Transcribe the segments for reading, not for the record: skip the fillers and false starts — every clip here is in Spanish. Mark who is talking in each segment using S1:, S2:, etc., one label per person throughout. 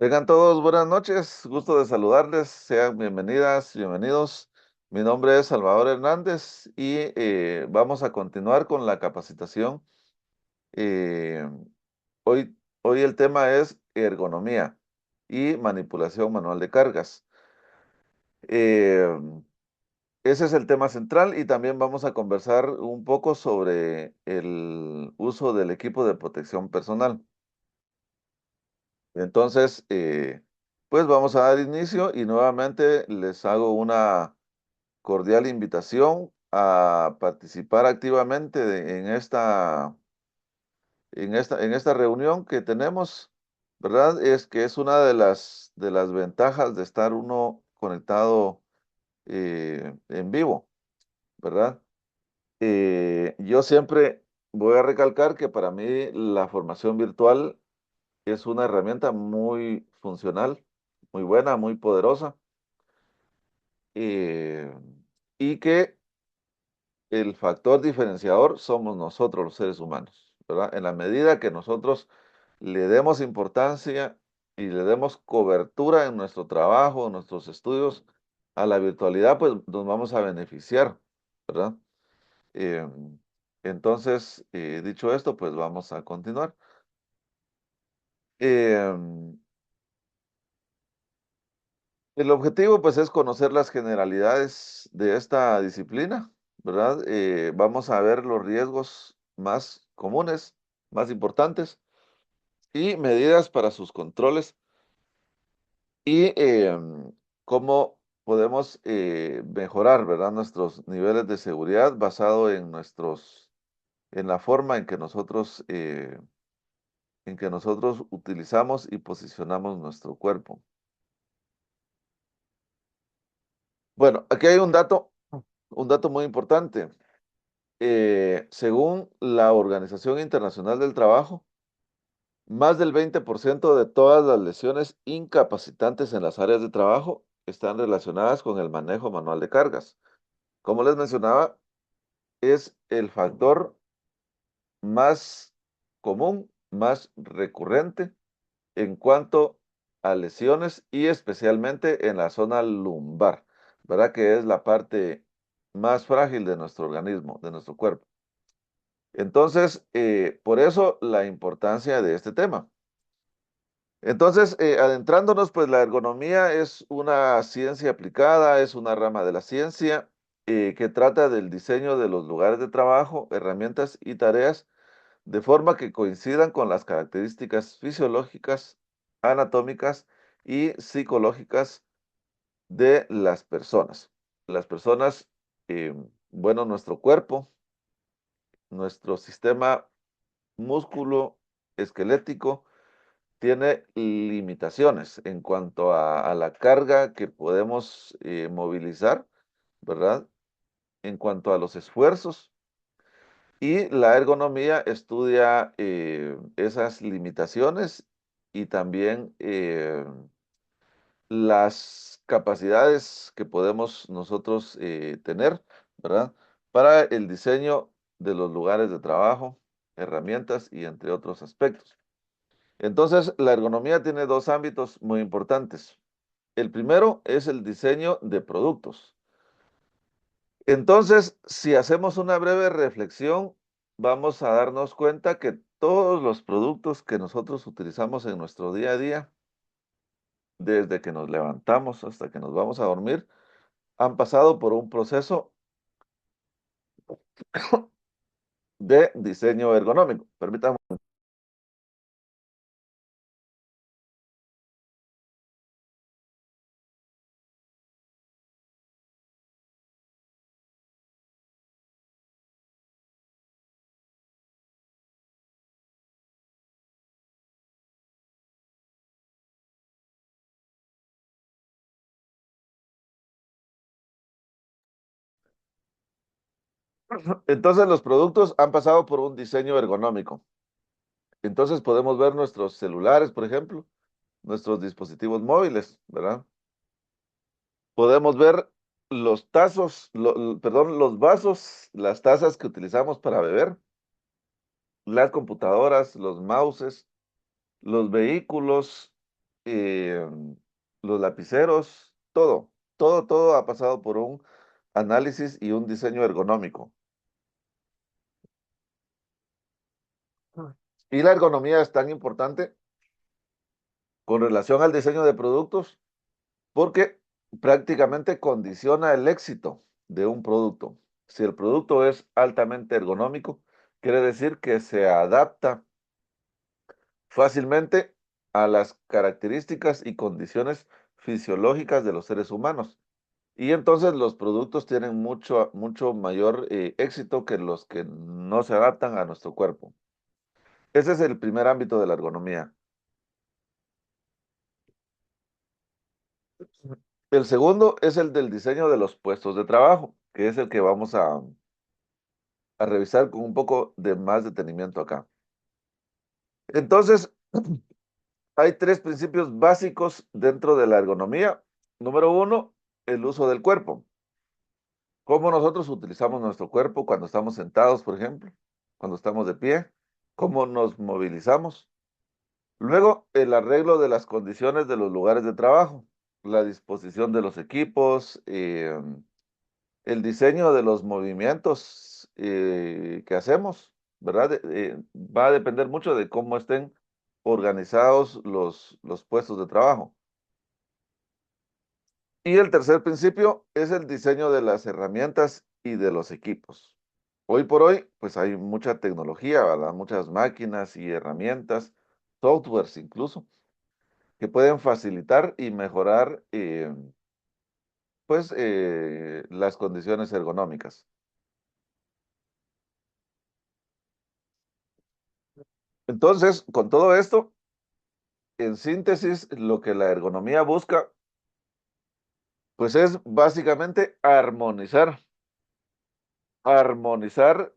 S1: Tengan todos buenas noches, gusto de saludarles, sean bienvenidas, bienvenidos. Mi nombre es Salvador Hernández y vamos a continuar con la capacitación. Eh, hoy, hoy el tema es ergonomía y manipulación manual de cargas. Eh, Ese es el tema central y también vamos a conversar un poco sobre el uso del equipo de protección personal. Entonces, pues vamos a dar inicio y nuevamente les hago una cordial invitación a participar activamente en esta reunión que tenemos, ¿verdad? Es que es una de las ventajas de estar uno conectado en vivo, ¿verdad? Yo siempre voy a recalcar que para mí la formación virtual es una herramienta muy funcional, muy buena, muy poderosa, eh, y que el factor diferenciador somos nosotros los seres humanos, ¿verdad? En la medida que nosotros le demos importancia y le demos cobertura en nuestro trabajo, en nuestros estudios, a la virtualidad, pues nos vamos a beneficiar, ¿verdad? Entonces, dicho esto, pues vamos a continuar. Em, El objetivo, pues, es conocer las generalidades de esta disciplina, ¿verdad? Vamos a ver los riesgos más comunes, más importantes y medidas para sus controles y cómo podemos mejorar, ¿verdad? Nuestros niveles de seguridad basado en la forma en que nosotros utilizamos y posicionamos nuestro cuerpo. Bueno, aquí hay un dato muy importante. Según la Organización Internacional del Trabajo, más del 20% de todas las lesiones incapacitantes en las áreas de trabajo están relacionadas con el manejo manual de cargas. Como les mencionaba, es el factor más común, más recurrente en cuanto a lesiones y especialmente en la zona lumbar, ¿verdad? Que es la parte más frágil de nuestro organismo, de nuestro cuerpo. Entonces, por eso la importancia de este tema. Entonces, adentrándonos, pues la ergonomía es una ciencia aplicada, es una rama de la ciencia que trata del diseño de los lugares de trabajo, herramientas y tareas de forma que coincidan con las características fisiológicas, anatómicas y psicológicas de las personas. Las personas, bueno, nuestro cuerpo, nuestro sistema músculo esquelético tiene limitaciones en cuanto a la carga que podemos movilizar, ¿verdad? En cuanto a los esfuerzos. Y la ergonomía estudia esas limitaciones y también las capacidades que podemos nosotros tener, ¿verdad? Para el diseño de los lugares de trabajo, herramientas y entre otros aspectos. Entonces, la ergonomía tiene dos ámbitos muy importantes. El primero es el diseño de productos. Entonces, si hacemos una breve reflexión, vamos a darnos cuenta que todos los productos que nosotros utilizamos en nuestro día a día, desde que nos levantamos hasta que nos vamos a dormir, han pasado por un proceso de diseño ergonómico. Permítame. Entonces, los productos han pasado por un diseño ergonómico. Entonces, podemos ver nuestros celulares, por ejemplo, nuestros dispositivos móviles, ¿verdad? Podemos ver los tazos, perdón, los vasos, las tazas que utilizamos para beber, las computadoras, los mouses, los vehículos, eh, los lapiceros, todo ha pasado por un análisis y un diseño ergonómico. Y la ergonomía es tan importante con relación al diseño de productos porque prácticamente condiciona el éxito de un producto. Si el producto es altamente ergonómico, quiere decir que se adapta fácilmente a las características y condiciones fisiológicas de los seres humanos. Y entonces los productos tienen mucho mayor éxito que los que no se adaptan a nuestro cuerpo. Ese es el primer ámbito de la ergonomía. El segundo es el del diseño de los puestos de trabajo, que es el que vamos a revisar con un poco de más detenimiento acá. Entonces, hay tres principios básicos dentro de la ergonomía. Número uno, el uso del cuerpo. Cómo nosotros utilizamos nuestro cuerpo cuando estamos sentados, por ejemplo, cuando estamos de pie, cómo nos movilizamos. Luego, el arreglo de las condiciones de los lugares de trabajo, la disposición de los equipos, el diseño de los movimientos que hacemos, ¿verdad? Va a depender mucho de cómo estén organizados los puestos de trabajo. Y el tercer principio es el diseño de las herramientas y de los equipos. Hoy por hoy, pues hay mucha tecnología, ¿verdad? Muchas máquinas y herramientas, softwares incluso, que pueden facilitar y mejorar, pues, las condiciones ergonómicas. Entonces, con todo esto, en síntesis, lo que la ergonomía busca, pues es básicamente armonizar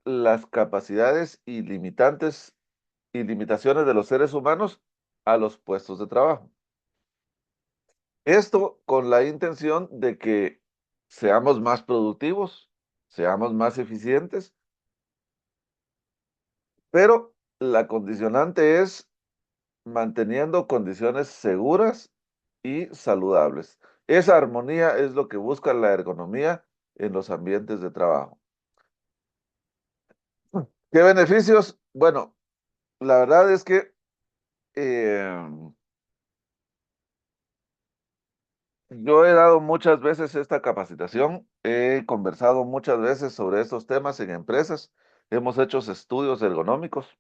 S1: las capacidades y limitaciones de los seres humanos a los puestos de trabajo. Esto con la intención de que seamos más productivos, seamos más eficientes, pero la condicionante es manteniendo condiciones seguras y saludables. Esa armonía es lo que busca la ergonomía en los ambientes de trabajo. ¿Qué beneficios? Bueno, la verdad es que eh, yo he dado muchas veces esta capacitación, he conversado muchas veces sobre estos temas en empresas, hemos hecho estudios ergonómicos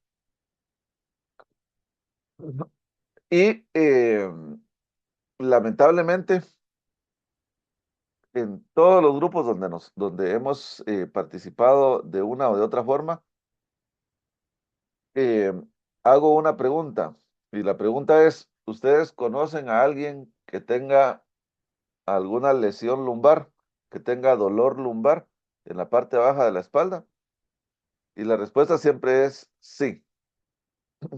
S1: y lamentablemente en todos los grupos donde hemos participado de una o de otra forma, eh, hago una pregunta y la pregunta es, ¿ustedes conocen a alguien que tenga alguna lesión lumbar, que tenga dolor lumbar en la parte baja de la espalda? Y la respuesta siempre es sí,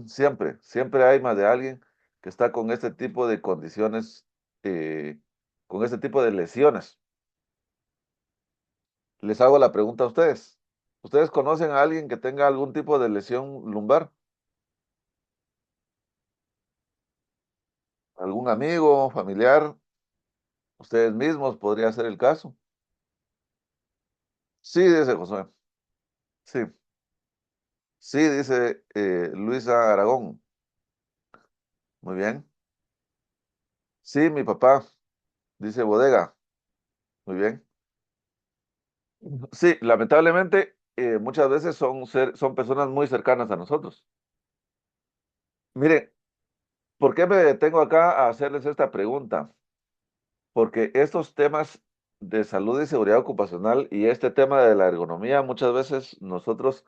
S1: siempre hay más de alguien que está con este tipo de condiciones, eh, con este tipo de lesiones. Les hago la pregunta a ustedes. ¿Ustedes conocen a alguien que tenga algún tipo de lesión lumbar? ¿Algún amigo, familiar? ¿Ustedes mismos podría ser el caso? Sí, dice Josué. Sí, sí, dice Luisa Aragón. Muy bien. Sí, mi papá, dice Bodega. Muy bien. Sí, lamentablemente, muchas veces son personas muy cercanas a nosotros. Mire, ¿por qué me detengo acá a hacerles esta pregunta? Porque estos temas de salud y seguridad ocupacional y este tema de la ergonomía, muchas veces nosotros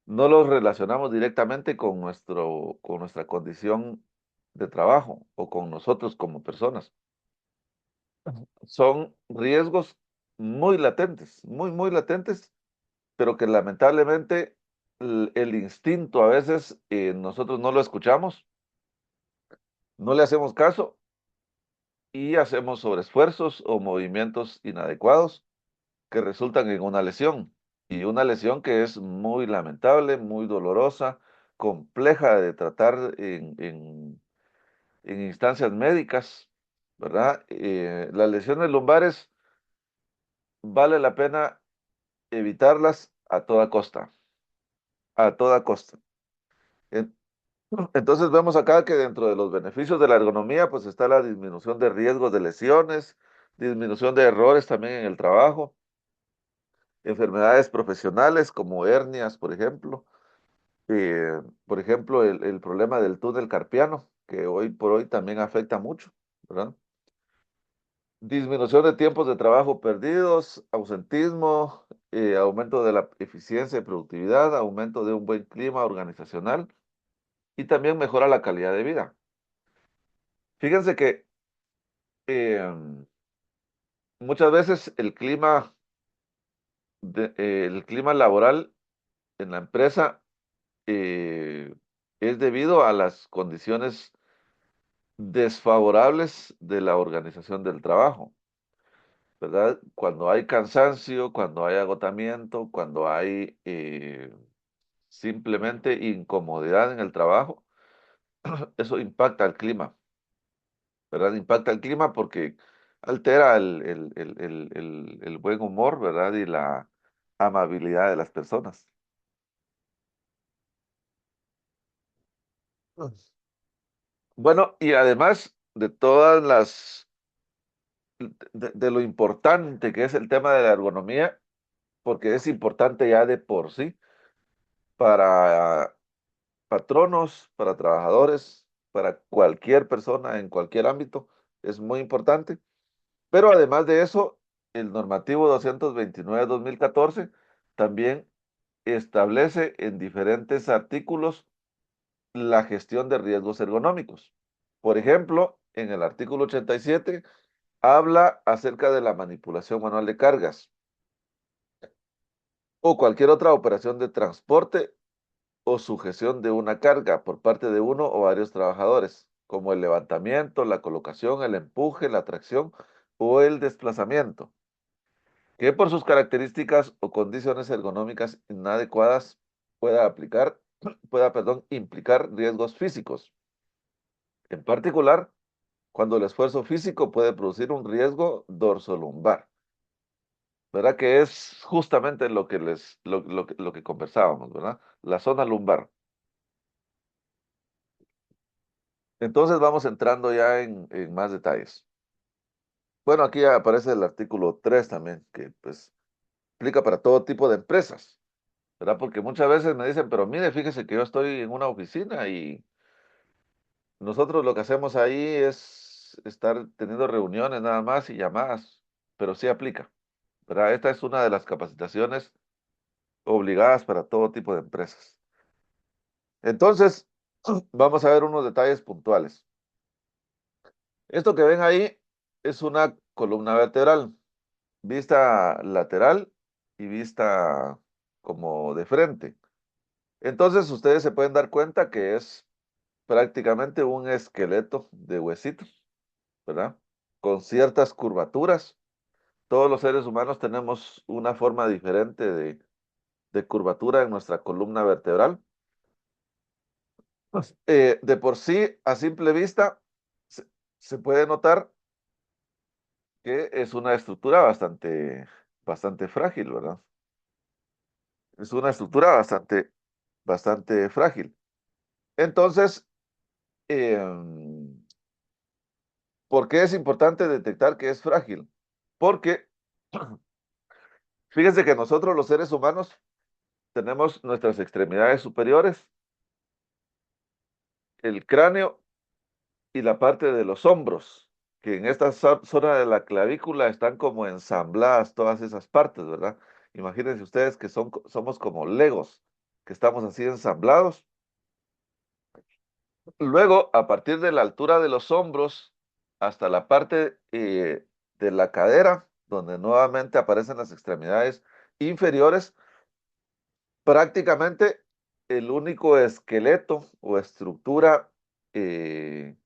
S1: no los relacionamos directamente con nuestra condición de trabajo o con nosotros como personas. Son riesgos muy latentes, muy latentes, pero que lamentablemente el instinto a veces nosotros no lo escuchamos, no le hacemos caso y hacemos sobreesfuerzos o movimientos inadecuados que resultan en una lesión. Y una lesión que es muy lamentable, muy dolorosa, compleja de tratar en instancias médicas, ¿verdad? Las lesiones lumbares vale la pena evitarlas a toda costa, a toda costa. En- Entonces vemos acá que dentro de los beneficios de la ergonomía, pues está la disminución de riesgos de lesiones, disminución de errores también en el trabajo, enfermedades profesionales como hernias, por ejemplo, el problema del túnel carpiano, que hoy por hoy también afecta mucho, ¿verdad? Disminución de tiempos de trabajo perdidos, ausentismo, aumento de la eficiencia y productividad, aumento de un buen clima organizacional y también mejora la calidad de vida. Fíjense que eh, muchas veces el clima laboral en la empresa eh, es debido a las condiciones desfavorables de la organización del trabajo, ¿verdad? Cuando hay cansancio, cuando hay agotamiento, cuando hay simplemente incomodidad en el trabajo, eso impacta al clima, ¿verdad? Impacta el clima porque altera el buen humor, ¿verdad? Y la amabilidad de las personas. Bueno, y además de todas de lo importante que es el tema de la ergonomía, porque es importante ya de por sí para patronos, para trabajadores, para cualquier persona en cualquier ámbito, es muy importante. Pero además de eso, el normativo 229/2014 también establece en diferentes artículos la gestión de riesgos ergonómicos. Por ejemplo, en el artículo 87 habla acerca de la manipulación manual de cargas o cualquier otra operación de transporte o sujeción de una carga por parte de uno o varios trabajadores, como el levantamiento, la colocación, el empuje, la tracción o el desplazamiento, que por sus características o condiciones ergonómicas inadecuadas pueda, implicar riesgos físicos. En particular, cuando el esfuerzo físico puede producir un riesgo dorsolumbar, ¿verdad? Que es justamente lo que conversábamos, ¿verdad? La zona lumbar. Entonces vamos entrando ya en más detalles. Bueno, aquí aparece el artículo 3 también, que pues aplica para todo tipo de empresas, ¿verdad? Porque muchas veces me dicen, pero mire, fíjese que yo estoy en una oficina y nosotros lo que hacemos ahí es estar teniendo reuniones nada más y llamadas, pero sí aplica, ¿verdad? Esta es una de las capacitaciones obligadas para todo tipo de empresas. Entonces, vamos a ver unos detalles puntuales. Esto que ven ahí es una columna vertebral, vista lateral y vista como de frente. Entonces, ustedes se pueden dar cuenta que es prácticamente un esqueleto de huesitos, ¿verdad? Con ciertas curvaturas. Todos los seres humanos tenemos una forma diferente de curvatura en nuestra columna vertebral. De por sí, a simple vista, se, se puede notar que es una estructura bastante frágil, ¿verdad? Es una estructura bastante frágil. Entonces, ¿por qué es importante detectar que es frágil? Porque fíjense que nosotros los seres humanos tenemos nuestras extremidades superiores, el cráneo y la parte de los hombros, que en esta zona de la clavícula están como ensambladas todas esas partes, ¿verdad? Imagínense ustedes que somos como legos, que estamos así ensamblados. Luego, a partir de la altura de los hombros hasta la parte de la cadera, donde nuevamente aparecen las extremidades inferiores, prácticamente el único esqueleto o estructura eh,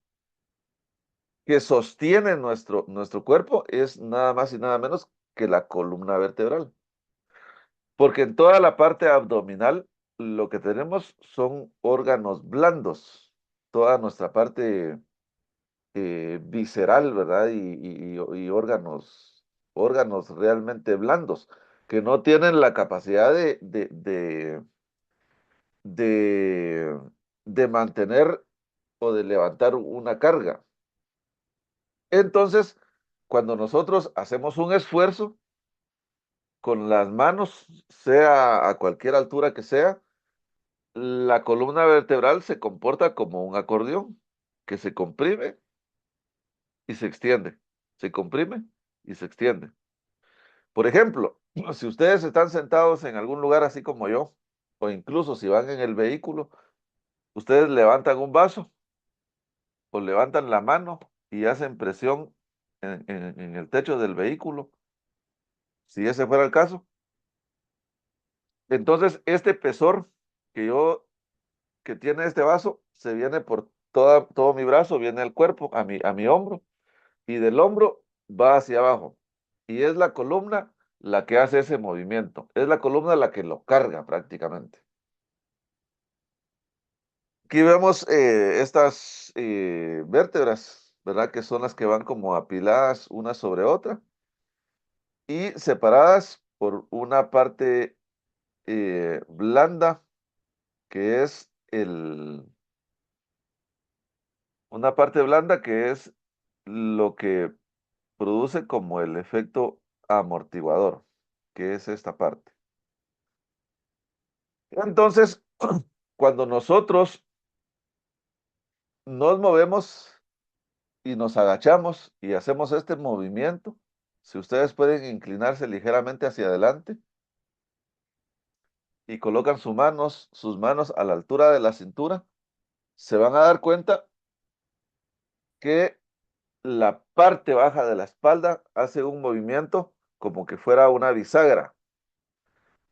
S1: que sostiene nuestro cuerpo es nada más y nada menos que la columna vertebral. Porque en toda la parte abdominal lo que tenemos son órganos blandos. Toda nuestra parte visceral, ¿verdad? Y órganos realmente blandos, que no tienen la capacidad de, de mantener o de levantar una carga. Entonces, cuando nosotros hacemos un esfuerzo con las manos, sea a cualquier altura que sea, la columna vertebral se comporta como un acordeón que se comprime y se extiende, se comprime y se extiende. Por ejemplo, si ustedes están sentados en algún lugar así como yo, o incluso si van en el vehículo, ustedes levantan un vaso o levantan la mano y hacen presión en el techo del vehículo, si ese fuera el caso. Entonces, este pesor que que tiene este vaso, se viene por todo mi brazo, viene al cuerpo, a mi hombro, y del hombro va hacia abajo. Y es la columna la que hace ese movimiento. Es la columna la que lo carga prácticamente. Aquí vemos estas vértebras, ¿verdad? Que son las que van como apiladas una sobre otra y separadas por una parte blanda, que es una parte blanda que es lo que produce como el efecto amortiguador, que es esta parte. Entonces, cuando nosotros nos movemos y nos agachamos y hacemos este movimiento, si ustedes pueden inclinarse ligeramente hacia adelante y colocan sus manos a la altura de la cintura, se van a dar cuenta que la parte baja de la espalda hace un movimiento como que fuera una bisagra.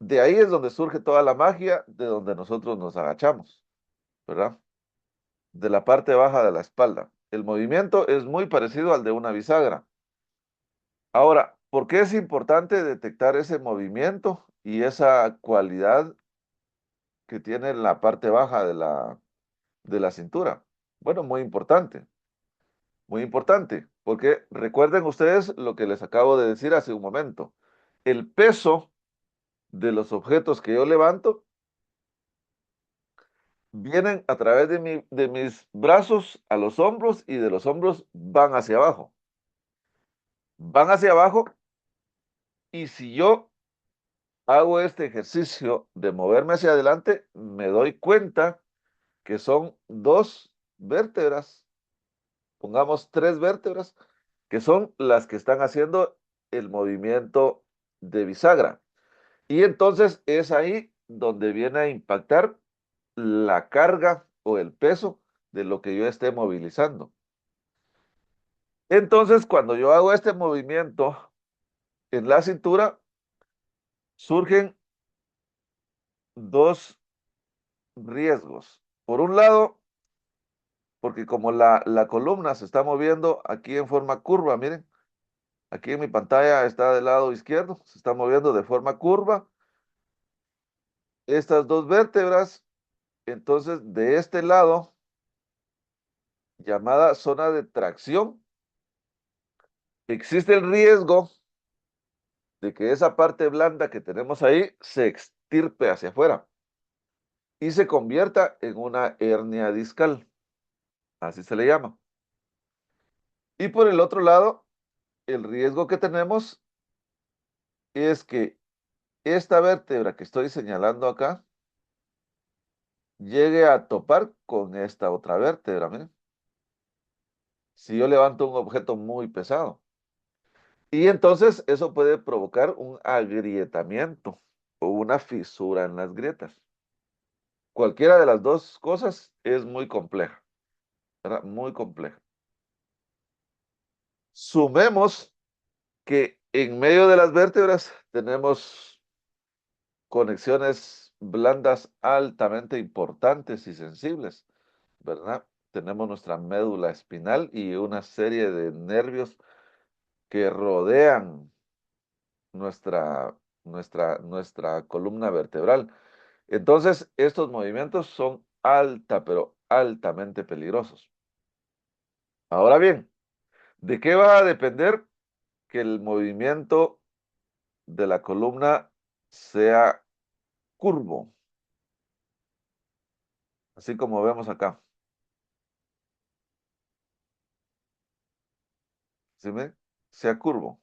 S1: De ahí es donde surge toda la magia de donde nosotros nos agachamos, ¿verdad? De la parte baja de la espalda. El movimiento es muy parecido al de una bisagra. Ahora, ¿por qué es importante detectar ese movimiento y esa cualidad que tiene la parte baja de de la cintura? Bueno, muy importante, porque recuerden ustedes lo que les acabo de decir hace un momento. El peso de los objetos que yo levanto vienen a través de mis brazos a los hombros y de los hombros van hacia abajo. Van hacia abajo y si yo hago este ejercicio de moverme hacia adelante, me doy cuenta que son dos vértebras, pongamos tres vértebras, que son las que están haciendo el movimiento de bisagra. Y entonces es ahí donde viene a impactar la carga o el peso de lo que yo esté movilizando. Entonces, cuando yo hago este movimiento en la cintura, surgen dos riesgos. Por un lado, porque como la columna se está moviendo aquí en forma curva, miren, aquí en mi pantalla está del lado izquierdo, se está moviendo de forma curva. Estas dos vértebras, entonces de este lado, llamada zona de tracción, existe el riesgo de que esa parte blanda que tenemos ahí se extirpe hacia afuera y se convierta en una hernia discal, así se le llama. Y por el otro lado, el riesgo que tenemos es que esta vértebra que estoy señalando acá llegue a topar con esta otra vértebra, miren, si yo levanto un objeto muy pesado. Y entonces eso puede provocar un agrietamiento o una fisura en las grietas. Cualquiera de las dos cosas es muy compleja, ¿verdad? Muy compleja. Sumemos que en medio de las vértebras tenemos conexiones blandas altamente importantes y sensibles, ¿verdad? Tenemos nuestra médula espinal y una serie de nervios que rodean nuestra, nuestra columna vertebral. Entonces, estos movimientos son pero altamente peligrosos. Ahora bien, ¿de qué va a depender que el movimiento de la columna sea curvo? Así como vemos acá. ¿Sí ve? Sea curvo.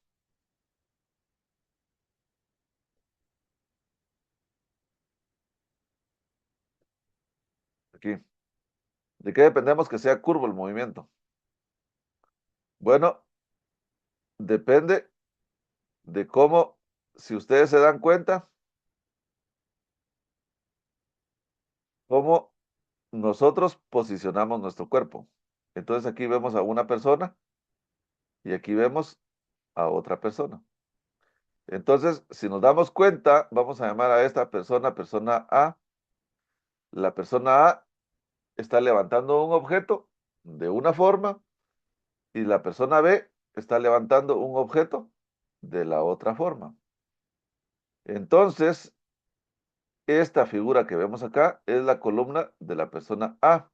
S1: Aquí. ¿De qué dependemos que sea curvo el movimiento? Bueno, depende de cómo, si ustedes se dan cuenta, cómo nosotros posicionamos nuestro cuerpo. Entonces aquí vemos a una persona y aquí vemos a otra persona. Entonces, si nos damos cuenta, vamos a llamar a esta persona persona A. La persona A está levantando un objeto de una forma y la persona B está levantando un objeto de la otra forma. Entonces, esta figura que vemos acá es la columna de la persona A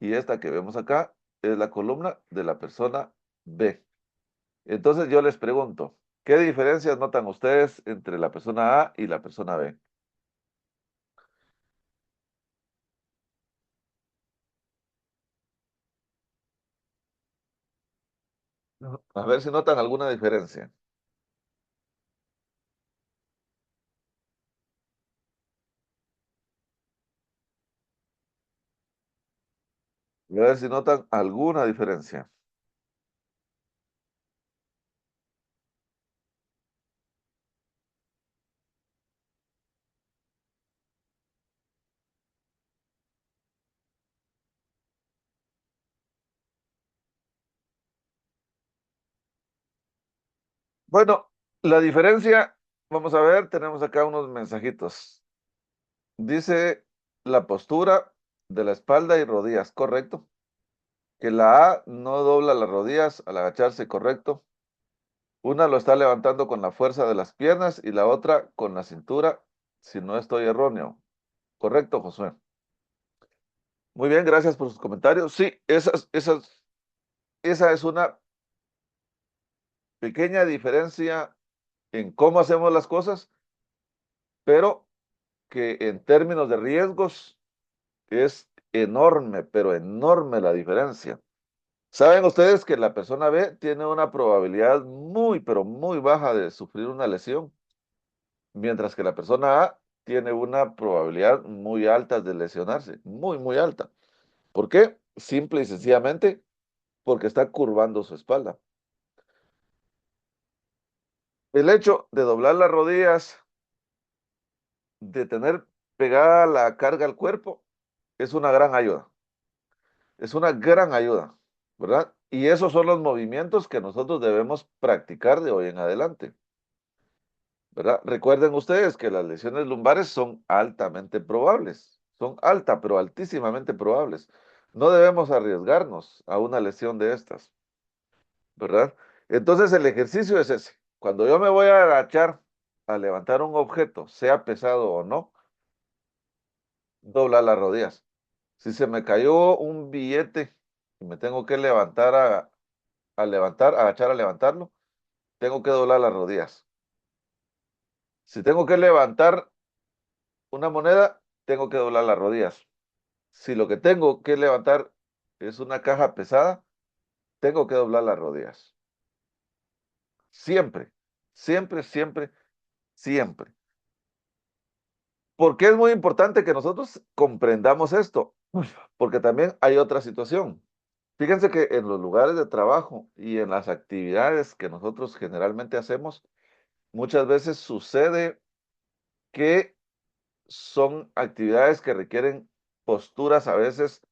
S1: y esta que vemos acá es la columna de la persona B. Entonces yo les pregunto, ¿qué diferencias notan ustedes entre la persona A y la persona B? A ver si notan alguna diferencia. A ver si notan alguna diferencia. Bueno, la diferencia, vamos a ver, tenemos acá unos mensajitos. Dice la postura de la espalda y rodillas, ¿correcto? Que la A no dobla las rodillas al agacharse, ¿correcto? Una lo está levantando con la fuerza de las piernas y la otra con la cintura, si no estoy erróneo. ¿Correcto, Josué? Muy bien, gracias por sus comentarios. Sí, esa es una pequeña diferencia en cómo hacemos las cosas, pero que en términos de riesgos es enorme, pero enorme la diferencia. ¿Saben ustedes que la persona B tiene una probabilidad muy, pero muy baja de sufrir una lesión, mientras que la persona A tiene una probabilidad muy alta de lesionarse, muy, muy alta? ¿Por qué? Simple y sencillamente porque está curvando su espalda. El hecho de doblar las rodillas, de tener pegada la carga al cuerpo, es una gran ayuda. Es una gran ayuda, ¿verdad? Y esos son los movimientos que nosotros debemos practicar de hoy en adelante, ¿verdad? Recuerden ustedes que las lesiones lumbares son altamente probables, son alta, pero altísimamente probables. No debemos arriesgarnos a una lesión de estas, ¿verdad? Entonces el ejercicio es ese. Cuando yo me voy a agachar a levantar un objeto, sea pesado o no, doblar las rodillas. Si se me cayó un billete y me tengo que levantar a levantar, agachar a levantarlo, tengo que doblar las rodillas. Si tengo que levantar una moneda, tengo que doblar las rodillas. Si lo que tengo que levantar es una caja pesada, tengo que doblar las rodillas. Siempre, siempre, siempre, siempre. ¿Por qué es muy importante que nosotros comprendamos esto? Porque también hay otra situación. Fíjense que en los lugares de trabajo y en las actividades que nosotros generalmente hacemos, muchas veces sucede que son actividades que requieren posturas a veces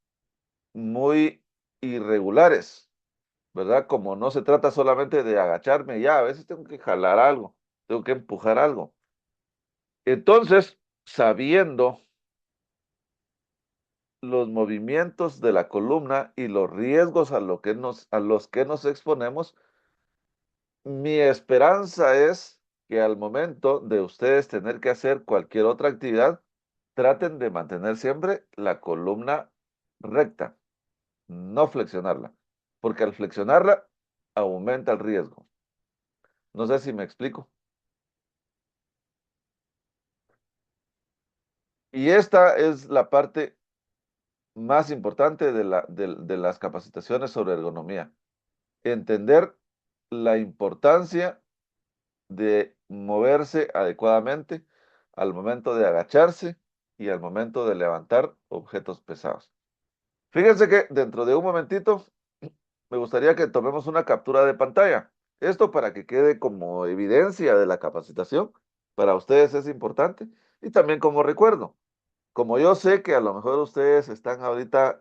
S1: muy irregulares, ¿verdad? Como no se trata solamente de agacharme, ya, a veces tengo que jalar algo, tengo que empujar algo. Entonces, sabiendo los movimientos de la columna y los riesgos a los que nos exponemos, mi esperanza es que al momento de ustedes tener que hacer cualquier otra actividad, traten de mantener siempre la columna recta, no flexionarla. porque al flexionarla aumenta el riesgo. No sé si me explico. Y esta es la parte más importante de las capacitaciones sobre ergonomía. Entender la importancia de moverse adecuadamente al momento de agacharse y al momento de levantar objetos pesados. Fíjense que dentro de un momentito me gustaría que tomemos una captura de pantalla. Esto para que quede como evidencia de la capacitación. Para ustedes es importante y también como recuerdo. Como yo sé que a lo mejor ustedes están ahorita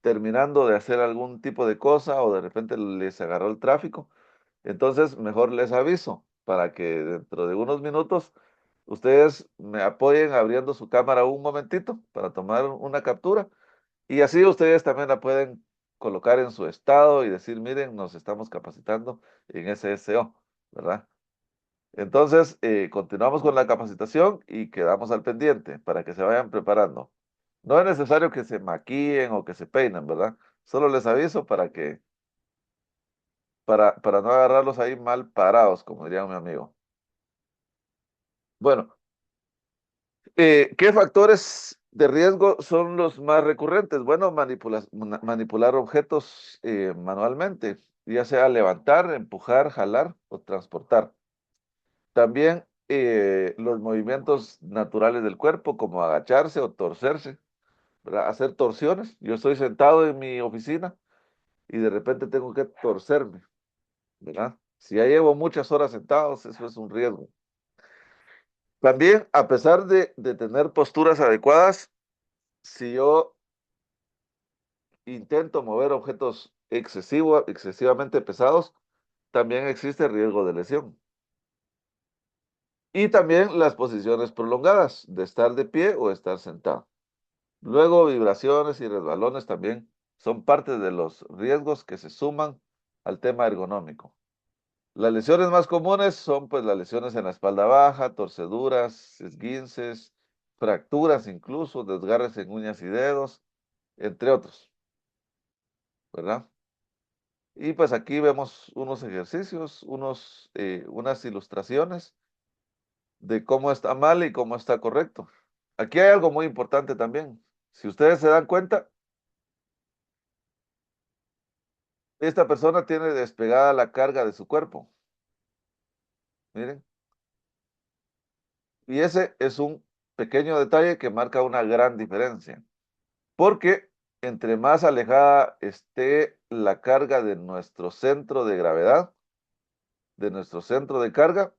S1: terminando de hacer algún tipo de cosa o de repente les agarró el tráfico, entonces mejor les aviso para que dentro de unos minutos ustedes me apoyen abriendo su cámara un momentito para tomar una captura y así ustedes también la pueden colocar en su estado y decir, miren, nos estamos capacitando en SSO, ¿verdad? Entonces, continuamos con la capacitación y quedamos al pendiente para que se vayan preparando. No es necesario que se maquillen o que se peinen, ¿verdad? Solo les aviso para no agarrarlos ahí mal parados, como diría mi amigo. Bueno, ¿qué factores de riesgo son los más recurrentes? Bueno, manipular objetos manualmente, ya sea levantar, empujar, jalar o transportar. También los movimientos naturales del cuerpo, como agacharse o torcerse, ¿verdad? Hacer torsiones. Yo estoy sentado en mi oficina y de repente tengo que torcerme, ¿verdad? Si ya llevo muchas horas sentados, eso es un riesgo. También, a pesar de tener posturas adecuadas, si yo intento mover objetos excesivamente pesados, también existe riesgo de lesión. Y también las posiciones prolongadas, de estar de pie o estar sentado. Luego, vibraciones y resbalones también son parte de los riesgos que se suman al tema ergonómico. Las lesiones más comunes son pues las lesiones en la espalda baja, torceduras, esguinces, fracturas incluso, desgarres en uñas y dedos, entre otros, ¿verdad? Y pues aquí vemos unos ejercicios, unas ilustraciones de cómo está mal y cómo está correcto. Aquí hay algo muy importante también. Si ustedes se dan cuenta, esta persona tiene despegada la carga de su cuerpo. Miren, y ese es un pequeño detalle que marca una gran diferencia, porque entre más alejada esté la carga de nuestro centro de gravedad, de nuestro centro de carga,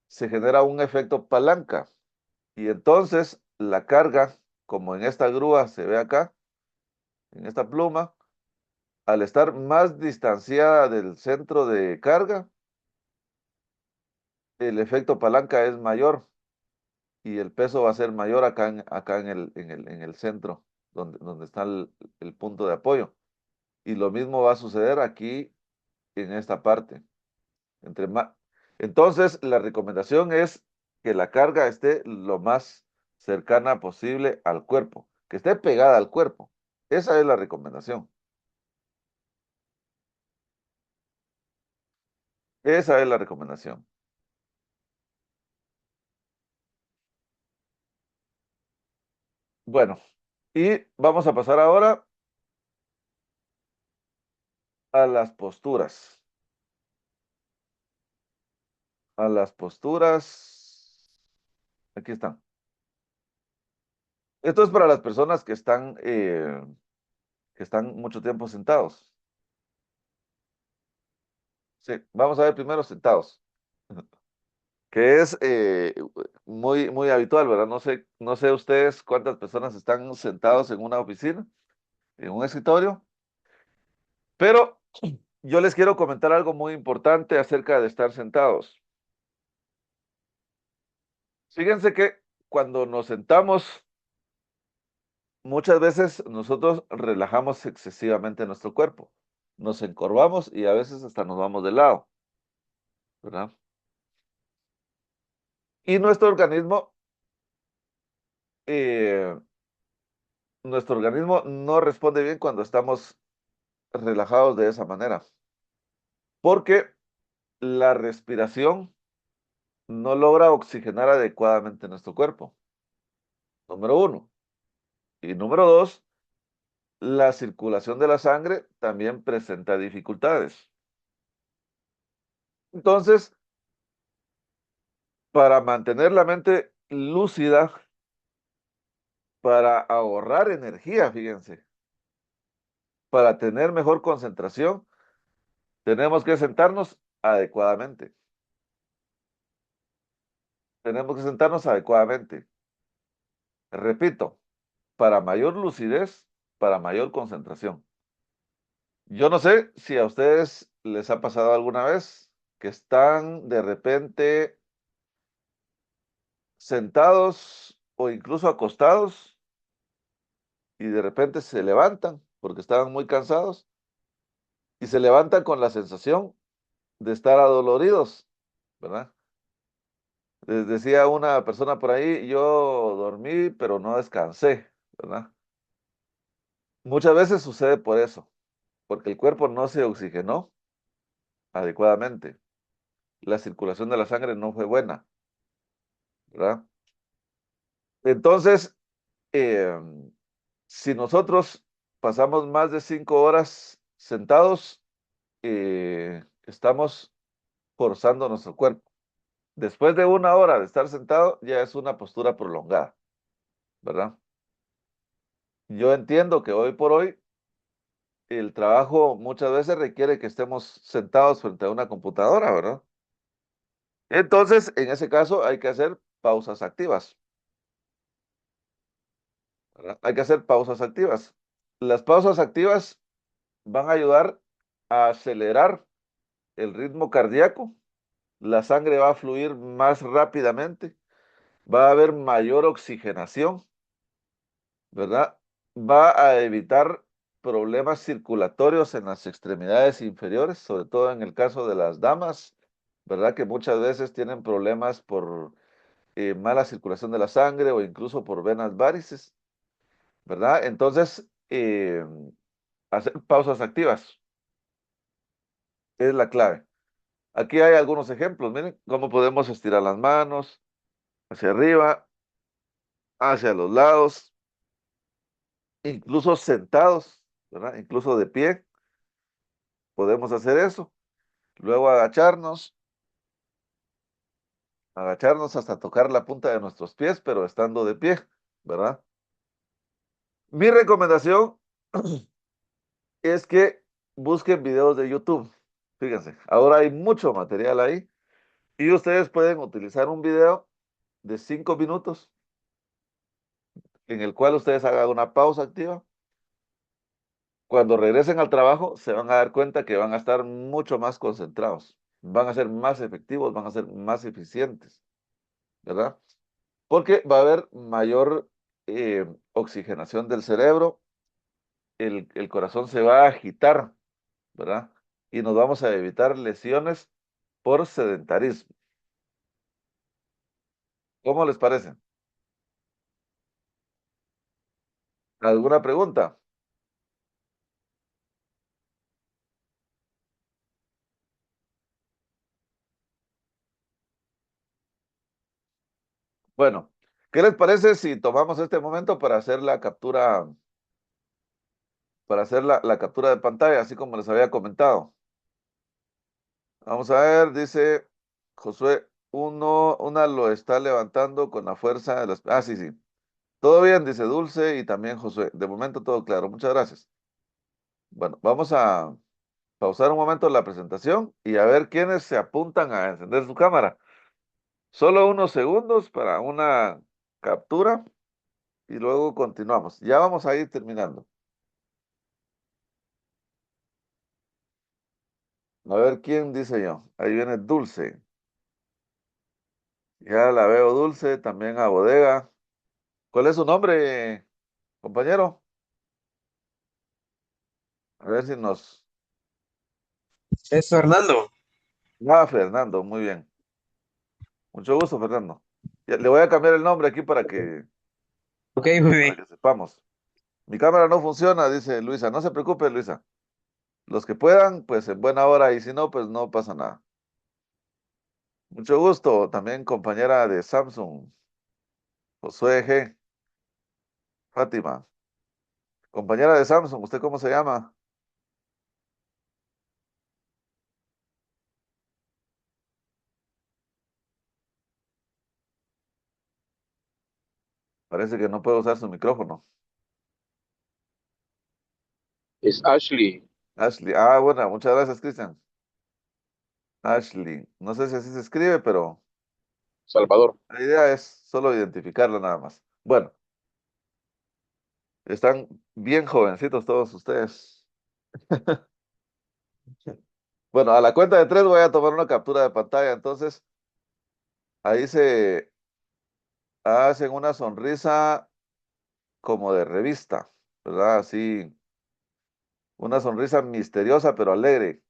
S1: se genera un efecto palanca. Y entonces la carga, como en esta grúa se ve acá, en esta pluma, al estar más distanciada del centro de carga, el efecto palanca es mayor y el peso va a ser mayor acá en el centro, donde está el punto de apoyo. Y lo mismo va a suceder aquí en esta parte. Entre más... Entonces, la recomendación es que la carga esté lo más cercana posible al cuerpo, que esté pegada al cuerpo. Esa es la recomendación. Esa es la recomendación. Bueno, y vamos a pasar ahora a las posturas. A las posturas. Aquí están. Esto es para las personas que están mucho tiempo sentados. Sí, vamos a ver primero sentados, que es muy habitual, ¿verdad? No sé ustedes cuántas personas están sentados en una oficina, en un escritorio, pero yo les quiero comentar algo muy importante acerca de estar sentados. Fíjense que cuando nos sentamos, muchas veces nosotros relajamos excesivamente nuestro cuerpo. Nos encorvamos y a veces hasta nos vamos de lado, ¿verdad? Y eh, nuestro organismo no responde bien cuando estamos relajados de esa manera, porque la respiración no logra oxigenar adecuadamente nuestro cuerpo, número uno. Y número dos, la circulación de la sangre también presenta dificultades. Entonces, para mantener la mente lúcida, para ahorrar energía, fíjense, para tener mejor concentración, tenemos que sentarnos adecuadamente. Tenemos que sentarnos adecuadamente. Repito, para mayor lucidez, para mayor concentración. Yo no sé si a ustedes les ha pasado alguna vez que están de repente sentados o incluso acostados y de repente se levantan porque estaban muy cansados y se levantan con la sensación de estar adoloridos, ¿verdad? Les decía una persona por ahí, yo dormí, pero no descansé, ¿verdad? Muchas veces sucede por eso, porque el cuerpo no se oxigenó adecuadamente. La circulación de la sangre no fue buena, ¿verdad? Entonces, em, si nosotros pasamos más de 5 horas sentados, estamos forzando nuestro cuerpo. Después de 1 hora de estar sentado, ya es una postura prolongada, ¿verdad? Yo entiendo que hoy por hoy el trabajo muchas veces requiere que estemos sentados frente a una computadora, ¿verdad? Entonces, en ese caso, hay que hacer pausas activas, ¿verdad? Hay que hacer pausas activas. Las pausas activas van a ayudar a acelerar el ritmo cardíaco, la sangre va a fluir más rápidamente, va a haber mayor oxigenación, ¿verdad? Va a evitar problemas circulatorios en las extremidades inferiores, sobre todo en el caso de las damas, ¿verdad? Que muchas veces tienen problemas por mala circulación de la sangre o incluso por venas varices, ¿verdad? Entonces, hacer pausas activas es la clave. Aquí hay algunos ejemplos, miren cómo podemos estirar las manos hacia arriba, hacia los lados, incluso sentados, ¿verdad? Incluso de pie, podemos hacer eso. Luego agacharnos hasta tocar la punta de nuestros pies, pero estando de pie, ¿verdad? Mi recomendación es que busquen videos de YouTube. Fíjense, ahora hay mucho material ahí y ustedes pueden utilizar un video de 5 minutos en el cual ustedes hagan una pausa activa. Cuando regresen al trabajo, se van a dar cuenta que van a estar mucho más concentrados, van a ser más efectivos, van a ser más eficientes, ¿verdad? Porque va a haber mayor oxigenación del cerebro, el corazón se va a agitar, ¿verdad? Y nos vamos a evitar lesiones por sedentarismo. ¿Cómo les parece? ¿Alguna pregunta? Bueno, ¿qué les parece si tomamos este momento para hacer la captura, la captura de pantalla, así como les había comentado? Vamos a ver, dice Josué, una lo está levantando con la fuerza de las... Ah, sí, sí. Todo bien, dice Dulce y también Josué. De momento todo claro. Muchas gracias. Bueno, vamos a pausar un momento la presentación y a ver quiénes se apuntan a encender su cámara. Solo unos segundos para una captura y luego continuamos. Ya vamos a ir terminando. A ver quién dice yo. Ahí viene Dulce. Ya la veo Dulce, también a Bodega. ¿Cuál es su nombre, compañero? A ver si nos...
S2: Es Fernando.
S1: Ah, Fernando, muy bien. Mucho gusto, Fernando. Le voy a cambiar el nombre aquí
S2: Ok, muy
S1: para
S2: bien.
S1: que sepamos. Mi cámara no funciona, dice Luisa. No se preocupe, Luisa. Los que puedan, pues en buena hora, y si no, pues no pasa nada. Mucho gusto, también compañera de Samsung, Josué G. Fátima. Compañera de Samsung, ¿usted cómo se llama? Parece que no puede usar su micrófono.
S2: Es Ashley,
S1: Ashley. Ah, bueno, muchas gracias, Cristian. Ashley. No sé si así se escribe, pero
S2: Salvador.
S1: la idea es solo identificarla nada más. Bueno, están bien jovencitos todos ustedes. Bueno, a la cuenta de tres voy a tomar una captura de pantalla. Entonces, ahí se hacen una sonrisa como de revista, ¿verdad? Así, una sonrisa misteriosa pero alegre,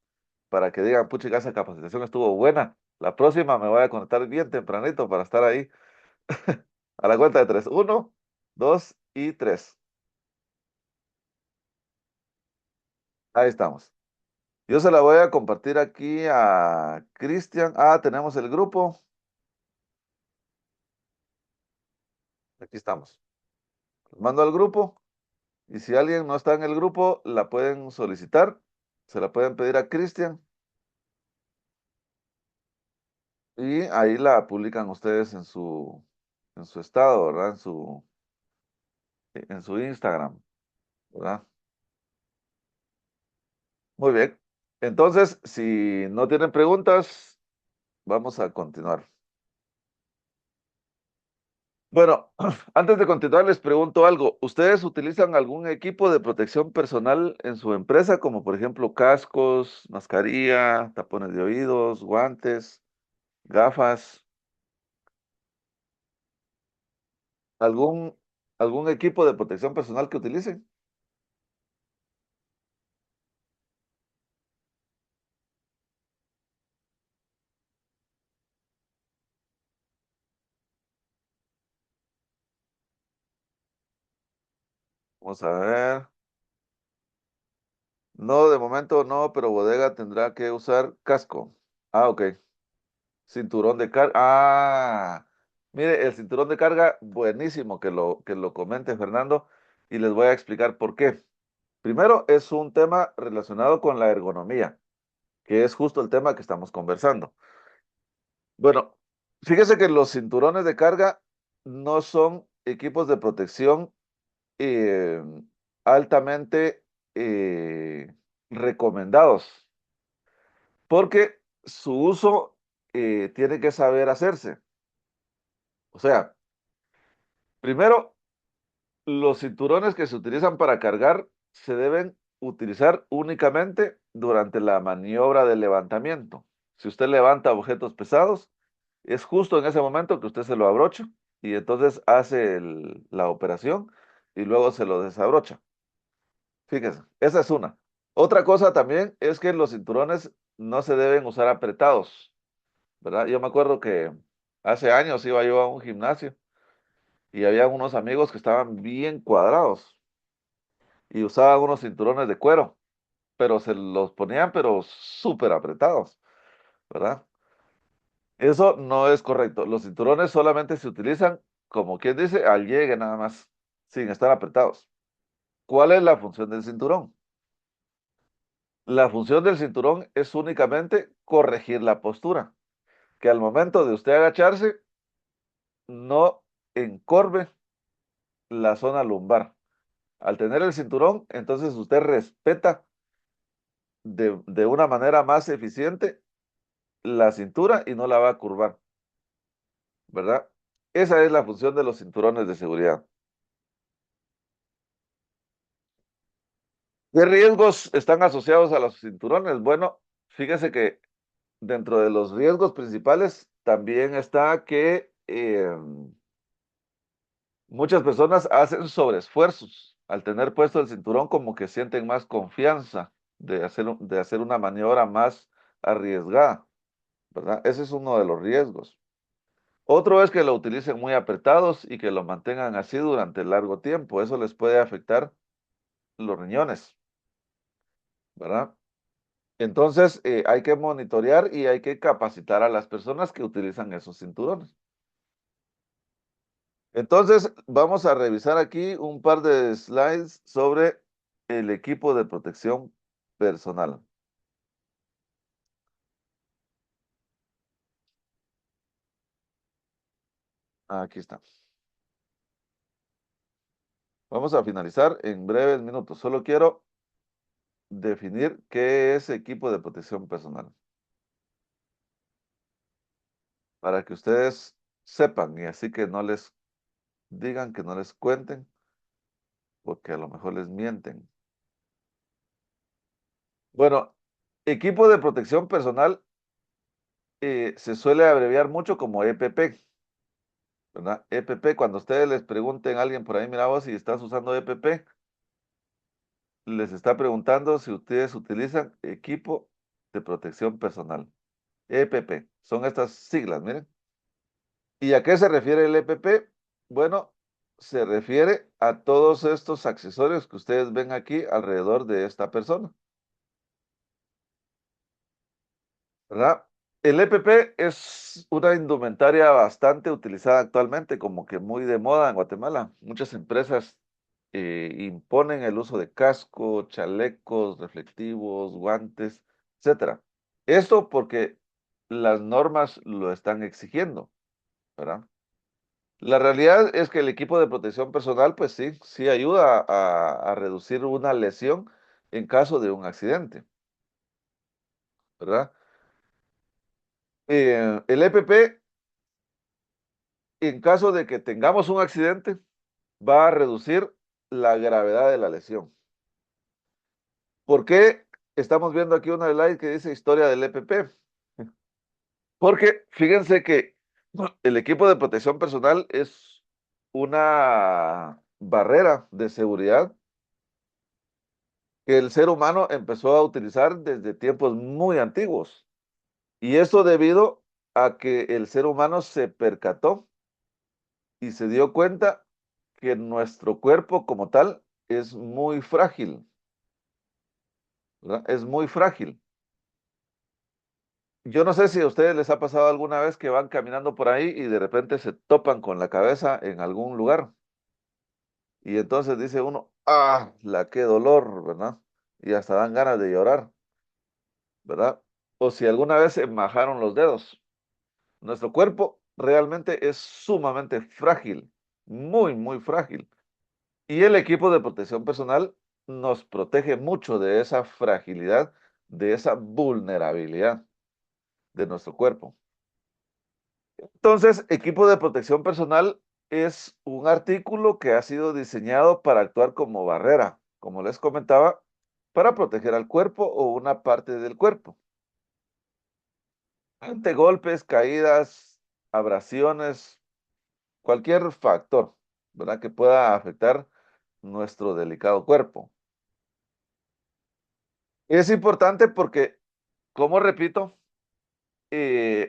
S1: para que digan, puchica, esa capacitación estuvo buena. La próxima me voy a conectar bien tempranito para estar ahí. A la cuenta de tres. Uno, dos y tres. Ahí estamos. Yo se la voy a compartir aquí a Cristian. Ah, tenemos el grupo. Aquí estamos. Los mando al grupo. Y si alguien no está en el grupo, la pueden solicitar. Se la pueden pedir a Cristian. Y ahí la publican ustedes en su estado, ¿verdad? En su Instagram, ¿verdad? Muy bien. Entonces, si no tienen preguntas, vamos a continuar. Bueno, antes de continuar, les pregunto algo. ¿Ustedes utilizan algún equipo de protección personal en su empresa, como por ejemplo cascos, mascarilla, tapones de oídos, guantes, gafas? ¿Algún, algún equipo de protección personal que utilicen? Vamos a ver. No, de momento no, pero bodega tendrá que usar casco. Ah, ok. Cinturón de carga. Ah, mire, el cinturón de carga, buenísimo que lo comente Fernando, y les voy a explicar por qué. Primero, es un tema relacionado con la ergonomía, que es justo el tema que estamos conversando. Bueno, fíjese que los cinturones de carga no son equipos de protección eh, altamente recomendados, porque su uso tiene que saber hacerse. O sea, primero, los cinturones que se utilizan para cargar se deben utilizar únicamente durante la maniobra de levantamiento. Si usted levanta objetos pesados, es justo en ese momento que usted se lo abrocha y entonces hace la operación y luego se lo desabrocha. Fíjese, esa es una. Otra cosa también es que los cinturones no se deben usar apretados, ¿verdad? Yo me acuerdo que hace años iba yo a un gimnasio y había unos amigos que estaban bien cuadrados y usaban unos cinturones de cuero, pero se los ponían pero súper apretados, ¿verdad? Eso no es correcto. Los cinturones solamente se utilizan, como quien dice, al llegue nada más, sin estar apretados. ¿Cuál es la función del cinturón? La función del cinturón es únicamente corregir la postura, que al momento de usted agacharse, no encorve la zona lumbar. Al tener el cinturón, entonces usted respeta de una manera más eficiente la cintura y no la va a curvar, ¿verdad? Esa es la función de los cinturones de seguridad. ¿Qué riesgos están asociados a los cinturones? Bueno, fíjese que dentro de los riesgos principales también está que muchas personas hacen sobreesfuerzos. Al tener puesto el cinturón, como que sienten más confianza de hacer una maniobra más arriesgada, ¿verdad? Ese es uno de los riesgos. Otro es que lo utilicen muy apretados y que lo mantengan así durante largo tiempo. Eso les puede afectar los riñones, ¿verdad? Entonces, hay que monitorear y hay que capacitar a las personas que utilizan esos cinturones. Entonces, vamos a revisar aquí un par de slides sobre el equipo de protección personal. Aquí está. Vamos a finalizar en breves minutos. Solo quiero definir qué es equipo de protección personal para que ustedes sepan y así que no les digan, que no les cuenten, porque a lo mejor les mienten. Bueno, equipo de protección personal se suele abreviar mucho como EPP, ¿verdad? EPP, cuando ustedes les pregunten a alguien por ahí, mira vos, si estás usando EPP, les está preguntando si ustedes utilizan equipo de protección personal. EPP, son estas siglas, miren. ¿Y a qué se refiere el EPP? Bueno, se refiere a todos estos accesorios que ustedes ven aquí alrededor de esta persona, ¿verdad? El EPP es una indumentaria bastante utilizada actualmente, como que muy de moda en Guatemala. Muchas empresas imponen el uso de casco, chalecos reflectivos, guantes, etcétera. Esto porque las normas lo están exigiendo, ¿verdad? La realidad es que el equipo de protección personal, pues sí, sí ayuda a reducir una lesión en caso de un accidente, ¿verdad? El EPP, en caso de que tengamos un accidente, va a reducir la gravedad de la lesión. ¿Por qué estamos viendo aquí una slide que dice historia del EPP? Porque fíjense que el equipo de protección personal es una barrera de seguridad que el ser humano empezó a utilizar desde tiempos muy antiguos. Y esto debido a que el ser humano se percató y se dio cuenta que nuestro cuerpo como tal es muy frágil, ¿verdad? Es muy frágil. Yo no sé si a ustedes les ha pasado alguna vez que van caminando por ahí y de repente se topan con la cabeza en algún lugar. Y entonces dice uno, ah, qué dolor, ¿verdad? Y hasta dan ganas de llorar, ¿verdad? O si alguna vez se majaron los dedos. Nuestro cuerpo realmente es sumamente frágil, muy, muy frágil. Y el equipo de protección personal nos protege mucho de esa fragilidad, de esa vulnerabilidad de nuestro cuerpo. Entonces, equipo de protección personal es un artículo que ha sido diseñado para actuar como barrera, como les comentaba, para proteger al cuerpo o una parte del cuerpo ante golpes, caídas, abrasiones, cualquier factor, ¿verdad? Que pueda afectar nuestro delicado cuerpo. Es importante porque, como repito,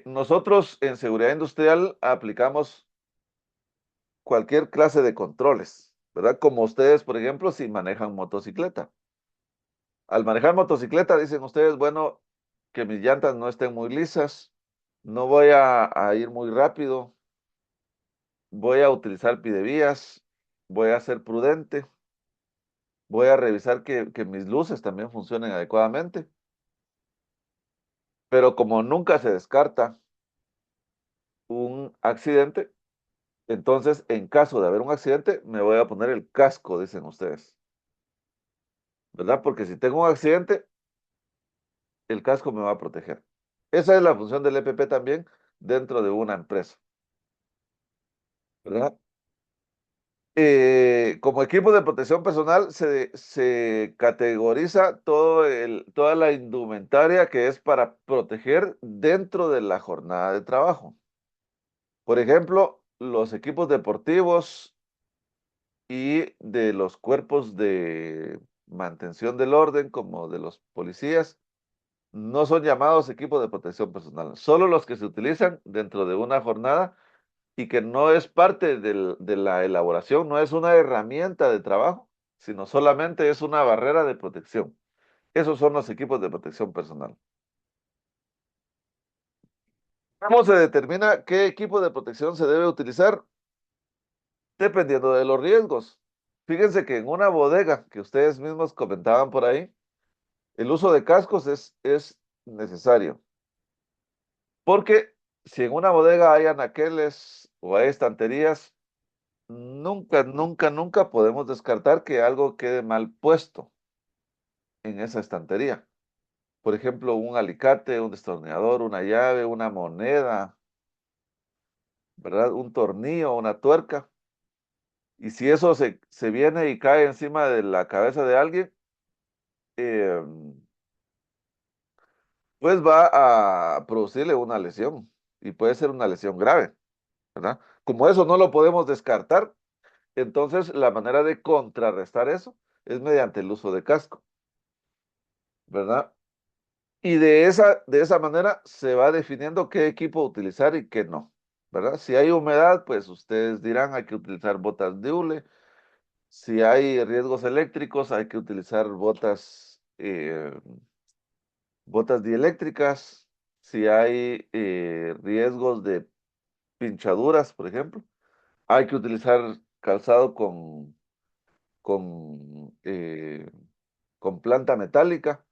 S1: nosotros en seguridad industrial aplicamos cualquier clase de controles, ¿verdad? Como ustedes, por ejemplo, si manejan motocicleta. Al manejar motocicleta dicen ustedes, bueno, que mis llantas no estén muy lisas, no voy a ir muy rápido, voy a utilizar pidevías, voy a ser prudente, voy a revisar que mis luces también funcionen adecuadamente, pero como nunca se descarta un accidente, entonces en caso de haber un accidente me voy a poner el casco, dicen ustedes, ¿verdad? Porque si tengo un accidente, el casco me va a proteger. Esa es la función del EPP también dentro de una empresa, ¿verdad? Como equipo de protección personal se categoriza toda la indumentaria que es para proteger dentro de la jornada de trabajo. Por ejemplo, los equipos deportivos y de los cuerpos de mantención del orden, como de los policías, no son llamados equipos de protección personal, solo los que se utilizan dentro de una jornada y que no es parte de la elaboración, no es una herramienta de trabajo, sino solamente es una barrera de protección. Esos son los equipos de protección personal. ¿Cómo se determina qué equipo de protección se debe utilizar? Dependiendo de los riesgos. Fíjense que en una bodega que ustedes mismos comentaban por ahí, el uso de cascos es necesario. Porque si en una bodega hay anaqueles o hay estanterías, nunca podemos descartar que algo quede mal puesto en esa estantería. Por ejemplo, un alicate, un destornillador, una llave, una moneda, ¿verdad? Un tornillo, una tuerca. Y si eso se viene y cae encima de la cabeza de alguien, eh, pues va a producirle una lesión y puede ser una lesión grave, ¿verdad? Como eso no lo podemos descartar, entonces la manera de contrarrestar eso es mediante el uso de casco, ¿verdad? Y de esa manera se va definiendo qué equipo utilizar y qué no, ¿verdad? Si hay humedad, pues ustedes dirán hay que utilizar botas de hule. Si hay riesgos eléctricos, hay que utilizar botas dieléctricas. Si hay riesgos de pinchaduras, por ejemplo, hay que utilizar calzado con, eh, con planta metálica.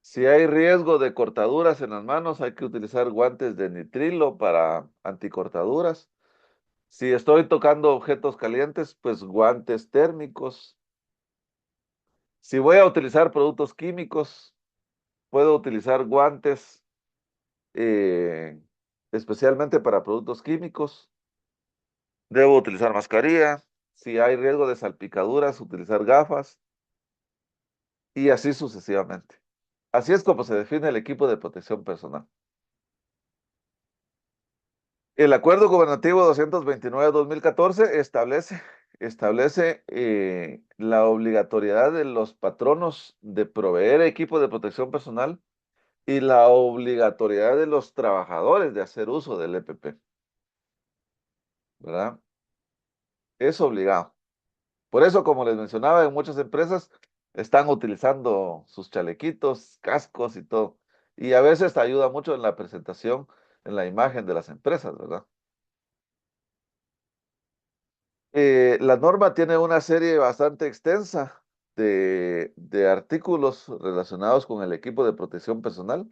S1: Si hay riesgo de cortaduras en las manos, hay que utilizar guantes de nitrilo para anticortaduras. Si estoy tocando objetos calientes, pues guantes térmicos. Si voy a utilizar productos químicos, puedo utilizar guantes eh, especialmente para productos químicos. Debo utilizar mascarilla. Si hay riesgo de salpicaduras, utilizar gafas y así sucesivamente. Así es como se define el equipo de protección personal. El Acuerdo Gubernativo 229-2014 establece la obligatoriedad de los patronos de proveer equipo de protección personal y la obligatoriedad de los trabajadores de hacer uso del EPP, ¿verdad? Es obligado. Por eso, como les mencionaba, en muchas empresas están utilizando sus chalequitos, cascos y todo. Y a veces ayuda mucho en la presentación, en la imagen de las empresas, ¿verdad? La norma tiene una serie bastante extensa de artículos relacionados con el equipo de protección personal.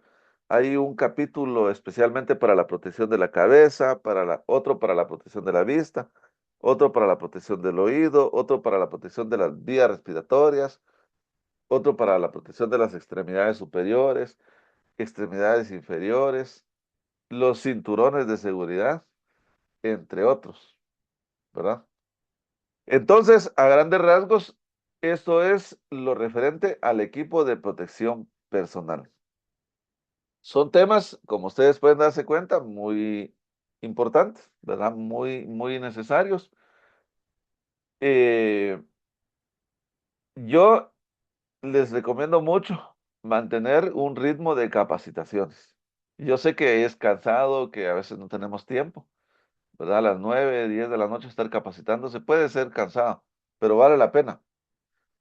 S1: Hay un capítulo especialmente para la protección de la cabeza, otro para la protección de la vista, otro para la protección del oído, otro para la protección de las vías respiratorias, otro para la protección de las extremidades superiores, extremidades inferiores, los cinturones de seguridad, entre otros, ¿verdad? Entonces, a grandes rasgos, esto es lo referente al equipo de protección personal. Son temas, como ustedes pueden darse cuenta, muy importantes, ¿verdad? Muy necesarios. Eh, yo les recomiendo mucho mantener un ritmo de capacitaciones. Yo sé que es cansado, que a veces no tenemos tiempo, ¿verdad? A las 9, 10 de la noche estar capacitándose puede ser cansado, pero vale la pena.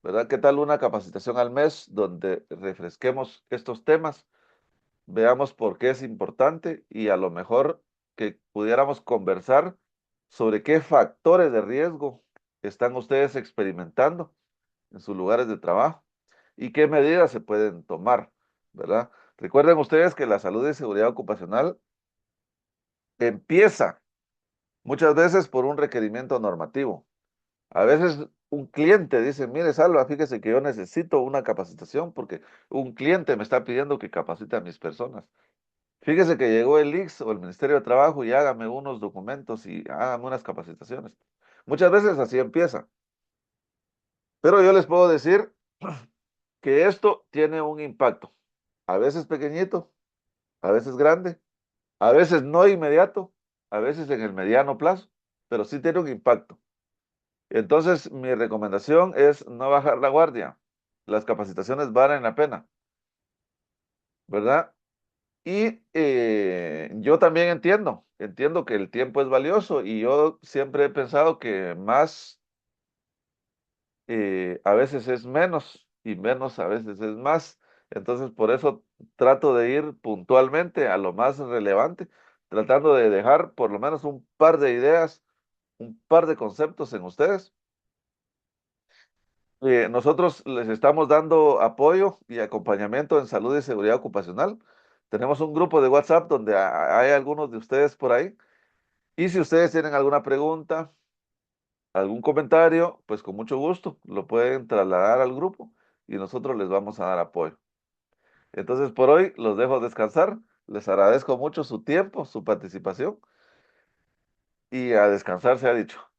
S1: ¿Verdad? ¿Qué tal una capacitación al mes donde refresquemos estos temas, veamos por qué es importante y a lo mejor que pudiéramos conversar sobre qué factores de riesgo están ustedes experimentando en sus lugares de trabajo y qué medidas se pueden tomar, ¿verdad? Recuerden ustedes que la salud y seguridad ocupacional empieza muchas veces por un requerimiento normativo. A veces un cliente dice, mire, Salva, fíjese que yo necesito una capacitación porque un cliente me está pidiendo que capacite a mis personas. Fíjese que llegó el IX o el Ministerio de Trabajo y hágame unos documentos y hágame unas capacitaciones. Muchas veces así empieza. Pero yo les puedo decir que esto tiene un impacto. A veces pequeñito, a veces grande, a veces no inmediato, a veces en el mediano plazo, pero sí tiene un impacto. Entonces, mi recomendación es no bajar la guardia. Las capacitaciones valen la pena, ¿verdad? Y yo también entiendo que el tiempo es valioso y yo siempre he pensado que más a veces es menos. y menos a veces es más. Entonces, por eso trato de ir puntualmente a lo más relevante, tratando de dejar por lo menos un par de ideas, un par de conceptos en ustedes. Nosotros les estamos dando apoyo y acompañamiento en salud y seguridad ocupacional. Tenemos un grupo de WhatsApp donde hay algunos de ustedes por ahí. Y si ustedes tienen alguna pregunta, algún comentario, pues con mucho gusto lo pueden trasladar al grupo y nosotros les vamos a dar apoyo. Entonces, por hoy los dejo descansar. Les agradezco mucho su tiempo, su participación y a descansar se ha dicho.